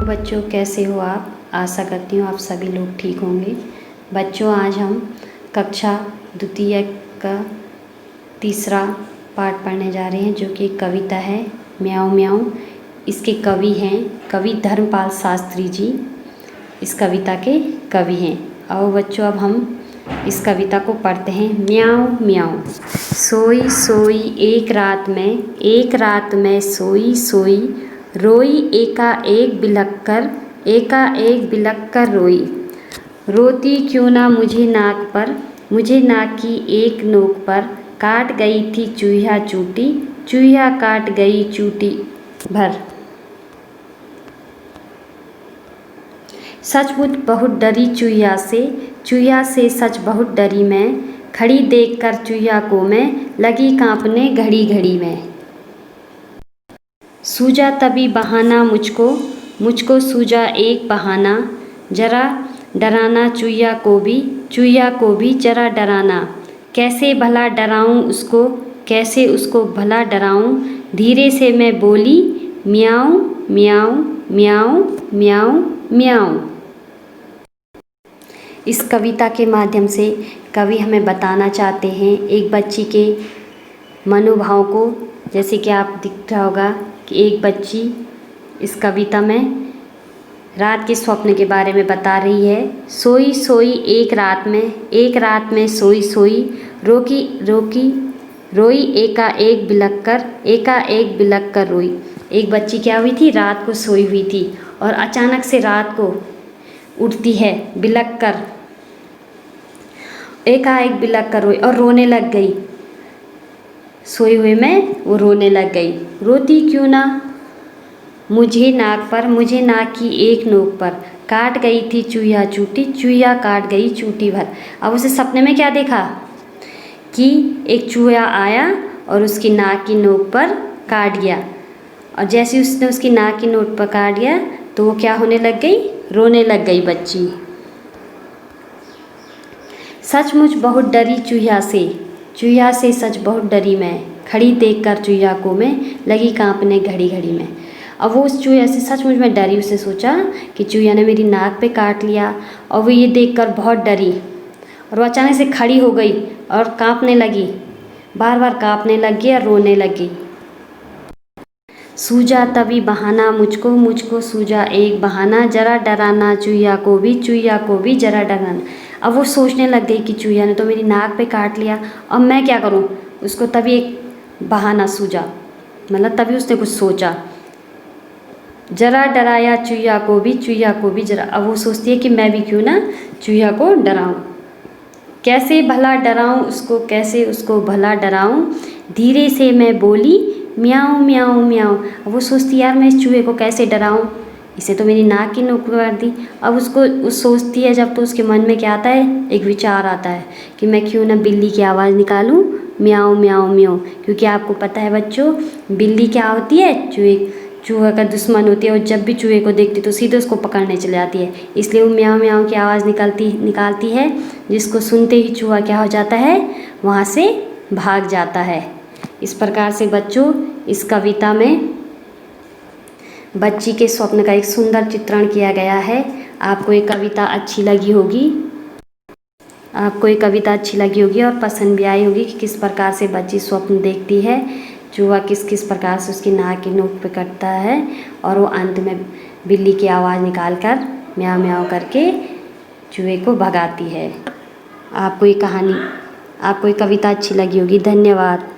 बच्चों, कैसे हो आप? आशा करती हूँ आप सभी लोग ठीक होंगे। बच्चों, आज हम कक्षा द्वितीय का तीसरा पाठ पढ़ने जा रहे हैं, जो कि एक कविता है म्याऊं म्याऊं। इसके कवि हैं कवि धर्मपाल शास्त्री जी। इस कविता के कवि हैं। और बच्चों, अब हम इस कविता को पढ़ते हैं। म्याऊं म्याऊं। सोई सोई एक रात में सोई सोई, रोई एकाएक बिलख कर रोई। रोती क्यों ना मुझे नाक की एक नोक पर, काट गई थी चूहिया काट गई चूटी भर। सचमुच बहुत डरी चूहिया से सच बहुत डरी मैं। खड़ी देखकर चूहिया को मैं, लगी कांपने घड़ी घड़ी में। सूझा तभी बहाना मुझको सूझा एक बहाना, जरा डराना चूहिया को भी जरा डराना। कैसे उसको भला डराऊं, धीरे से मैं बोली म्याऊं म्याऊं म्याऊं म्याऊं म्याऊं। इस कविता के माध्यम से कवि हमें बताना चाहते हैं एक बच्ची के मनोभाव को। जैसे कि आप दिख रहा होगा कि एक बच्ची इस कविता में रात के स्वप्न के बारे में बता रही है। सोई सोई एक रात में सोई सोई, रोई एकाएक बिलख कर रोई। एक बच्ची क्या हुई थी? रात को सोई हुई थी और अचानक से रात को उठती है, बिलख कर एकाएक बिलख कर रोई और रोने लग गई। सोए हुए में वो रोने लग गई। रोती क्यों ना मुझे नाक की एक नोक पर, काट गई थी चूहिया काट गई चूटी भर। अब उसे सपने में क्या देखा कि एक चूहा आया और उसकी नाक की नोक पर काट गया। और जैसे उसने उसकी नाक की नोक पर काट दिया तो वो क्या होने लग गई? रोने लग गई बच्ची। सचमुच बहुत डरी चूहिया से सच बहुत डरी मैं। खड़ी देखकर चूहिया को मैं, लगी कांपने घड़ी घड़ी में। अब वो उस चूहिया से सचमुच में डरी। उसने सोचा कि चूहिया ने मेरी नाक पे काट लिया, और वो ये देखकर बहुत डरी और वो अचानक से खड़ी हो गई और कांपने लगी, बार बार कांपने लगी और रोने लगी। सूझा तभी बहाना मुझको सूझा एक बहाना, जरा डराना चूहिया को भी जरा डराना। अब वो सोचने लग गई कि चूहिया ने तो मेरी नाक पे काट लिया, अब मैं क्या करूं? उसको तभी एक बहाना सूझा, मतलब तभी उसने कुछ सोचा। जरा डराया चूहिया को भी जरा। अब वो सोचती है कि मैं भी क्यों ना चूहिया को डराऊं। कैसे उसको भला डराऊं, धीरे से मैं बोली म्याऊं म्याऊं म्याऊं। अब वो सोचती यार मैं इस चूहे को कैसे डराऊं, इसे तो मेरी नाक की नोक पे काट दी। अब उसको सोचती है जब, तो उसके मन में क्या आता है? एक विचार आता है कि मैं क्यों ना बिल्ली की आवाज़ निकालूं, म्याऊं म्याऊं म्याऊं। क्योंकि आपको पता है बच्चों, बिल्ली क्या होती है? चूहे का दुश्मन होती है और जब भी चूहे को देखती तो सीधे उसको पकड़ने चले जाती है। इसलिए वो म्याऊं म्याऊं की आवाज़ निकालती है, जिसको सुनते ही चूहा क्या हो जाता है? वहाँ से भाग जाता है। इस प्रकार से बच्चों, इस कविता में बच्ची के स्वप्न का एक सुंदर चित्रण किया गया है। आपको ये कविता अच्छी लगी होगी और पसंद भी आई होगी कि किस प्रकार से बच्ची स्वप्न देखती है। चूहा किस प्रकार से उसकी नाक की नोक पे कटता है और वो अंत में बिल्ली की आवाज़ निकाल कर म्याऊं म्याऊं करके चूहे को भगाती है। आपको ये कविता अच्छी लगी होगी। धन्यवाद।